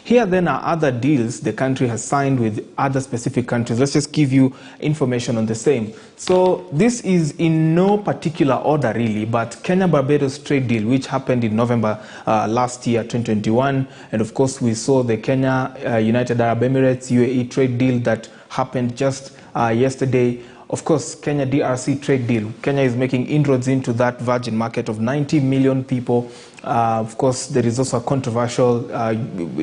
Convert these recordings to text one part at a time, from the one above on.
Here then are other deals the country has signed with other specific countries. Let's just give you information on the same. So this is in no particular order really, but Kenya-Barbados trade deal, which happened in November last year, 2021. And of course, we saw the Kenya-United Arab Emirates, UAE trade deal that happened just yesterday. Of course, Kenya-DRC trade deal. Kenya is making inroads into that virgin market of 90 million people. Of course, there is also a controversial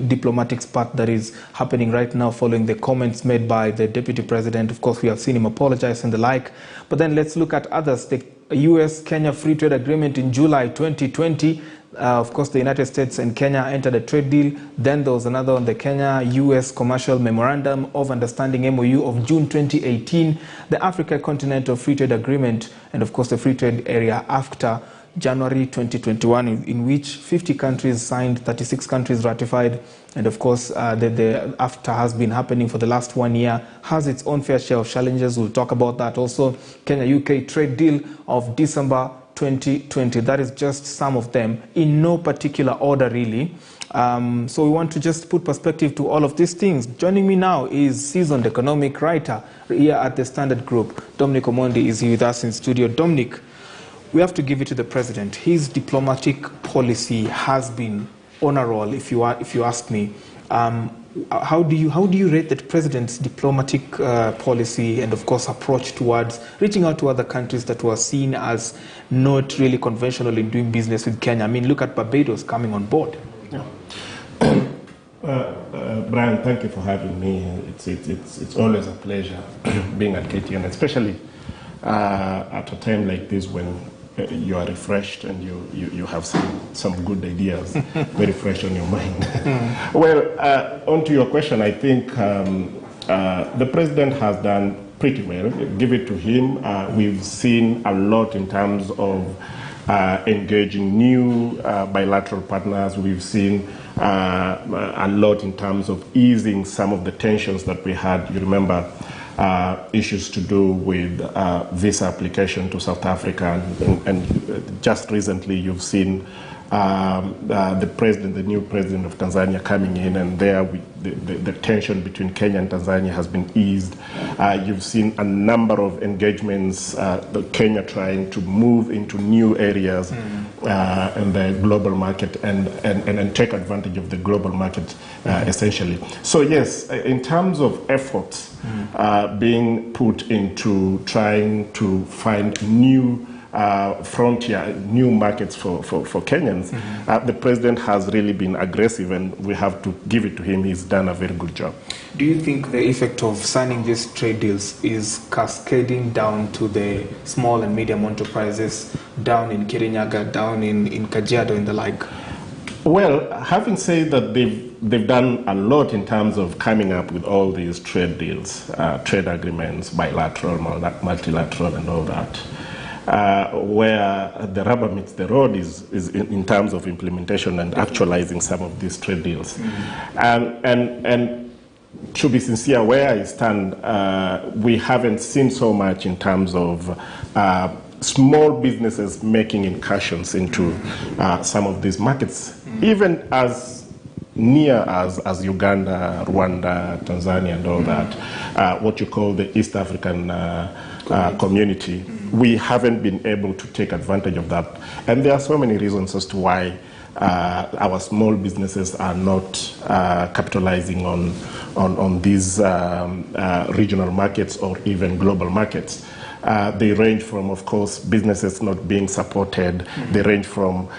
diplomatic spat that is happening right now following the comments made by the Deputy President. Of course, we have seen him apologize and the like. But then let's look at others. The US-Kenya Free Trade Agreement in July 2020. Of course, the United States and Kenya entered a trade deal. Then there was another on the Kenya-US Commercial Memorandum of Understanding MOU of June 2018, the Africa Continental Free Trade Agreement, and of course the Free Trade Area after January 2021, in which 50 countries signed, 36 countries ratified, and of course the AFTA has been happening for the last 1 year, has its own fair share of challenges. We'll talk about that also. Kenya-UK trade deal of December 2020. That is just some of them, in no particular order really. So we want to just put perspective to all of these things. Joining me now is seasoned economic writer here at the Standard Group. Dominic Omondi is here with us in studio. Dominic, we have to give it to the president. His diplomatic policy has been on a roll, if you ask me. How do you rate the president's diplomatic policy and, of course, approach towards reaching out to other countries that were seen as not really conventional in doing business with Kenya? I mean, look at Barbados coming on board. Yeah. Brian, thank you for having me. It's always a pleasure being at KTN, especially at a time like this when you are refreshed and you have some good ideas very fresh on your mind. Well, on to your question, I think the president has done pretty well. Give it to him. We've seen a lot in terms of engaging new bilateral partners. We've seen a lot in terms of easing some of the tensions that we had. You remember issues to do with visa application to South Africa, and just recently you've seen the new president of Tanzania coming in, and there the tension between Kenya and Tanzania has been eased. You've seen a number of engagements, Kenya trying to move into new areas in the global market and take advantage of the global market essentially. So yes, in terms of efforts being put into trying to find new frontier, new markets for Kenyans, the president has really been aggressive, and we have to give it to him. He's done a very good job. Do you think the effect of signing these trade deals is cascading down to the small and medium enterprises down in Kirinyaga, down in Kajiado and the like? Well, having said that, they've done a lot in terms of coming up with all these trade deals, trade agreements, bilateral, multilateral, and all that. Where the rubber meets the road is in terms of implementation and actualizing some of these trade deals. And to be sincere, where I stand, we haven't seen so much in terms of small businesses making incursions into some of these markets, even as near as Uganda, Rwanda, Tanzania, and all that, what you call the East African community. We haven't been able to take advantage of that. And there are so many reasons as to why our small businesses are not capitalizing on these regional markets or even global markets. They range from, of course, businesses not being supported. They range from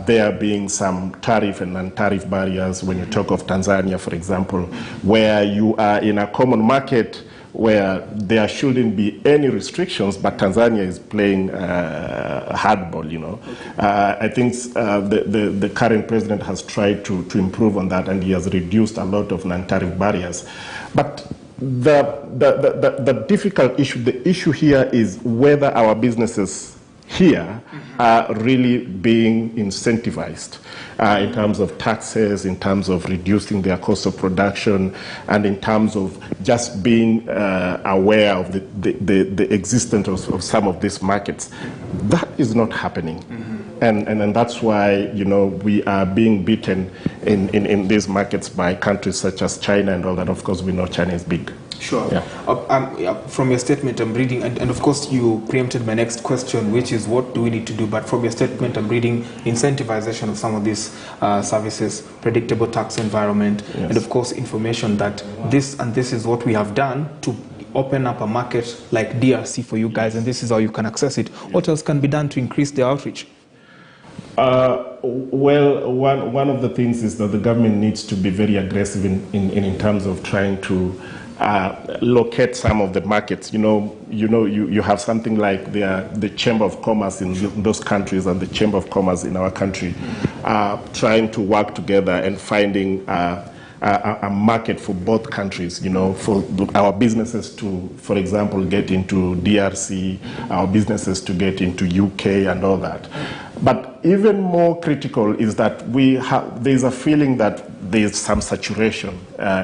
there being some tariff and non-tariff barriers. When you talk of Tanzania, for example, where you are in a common market where there shouldn't be any restrictions, but Tanzania is playing hardball, you know. I think the current president has tried to improve on that, and he has reduced a lot of non-tariff barriers. But the difficult issue, the issue here is whether our businesses here are really being incentivized in terms of taxes, in terms of reducing their cost of production, and in terms of just being aware of the existence of some of these markets. That is not happening. And that's why, you know, we are being beaten in these markets by countries such as China and all that. Of course, we know China is big. Sure. Yeah. From your statement, I'm reading, and of course, you preempted my next question, which is what do we need to do? But from your statement, I'm reading incentivization of some of these services, predictable tax environment, Yes. and of course, information that this is what we have done to open up a market like DRC for you guys, and this is how you can access it. What else can be done to increase the outreach? Well, one of the things is that the government needs to be very aggressive in terms of trying to locate some of the markets. You have something like the Chamber of Commerce in those countries and the Chamber of Commerce in our country, trying to work together and finding a market for both countries, for our businesses to, for example, get into DRC, our businesses to get into UK and all that. But even more critical is that there's a feeling that there's some saturation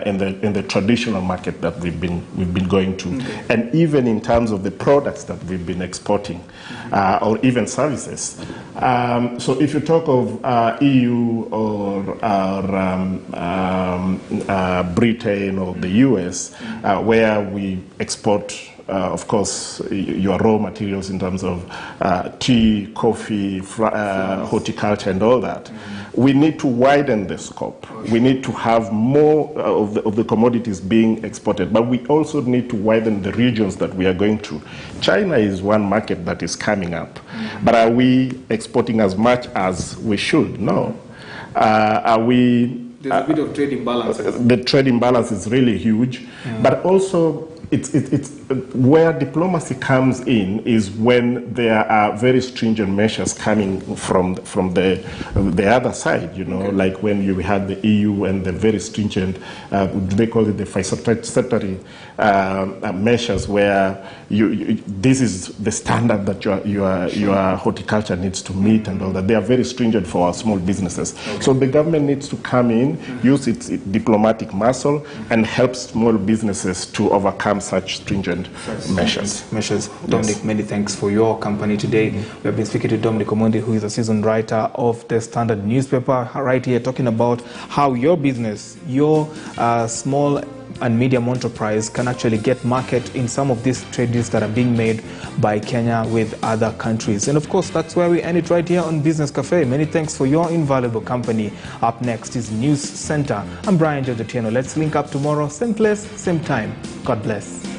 in the traditional market that we've been going to, and even in terms of the products that we've been exporting, or even services. So if you talk of EU or Britain or the US, where we export, of course, your raw materials in terms of tea, coffee, horticulture, and all that. We need to widen the scope. We need to have more of the commodities being exported, but we also need to widen the regions that we are going to. China is one market that is coming up, but are we exporting as much as we should? No. Are we? There's a bit of trade imbalance. The trade imbalance is really huge, but also it's where diplomacy comes in is when there are very stringent measures coming from the other side. Like when you had the EU and the very stringent, they call it the phytosanitary measures, where this is the standard that your horticulture needs to meet and all that. They are very stringent for our small businesses. So the government needs to come in, use its diplomatic muscle, and help small businesses to overcome such stringent measures. Dominic, many thanks for your company today. We have been speaking to Dominic Omondi, who is a seasoned writer of the Standard newspaper, right here talking about how your business, your small and medium enterprise can actually get market in some of these trade deals that are being made by Kenya with other countries. And of course, that's where we end it right here on Business Cafe. Many thanks for your invaluable company. Up next is News Center. I'm Brian Jojo Tieno. Let's link up tomorrow, same place, same time. God bless.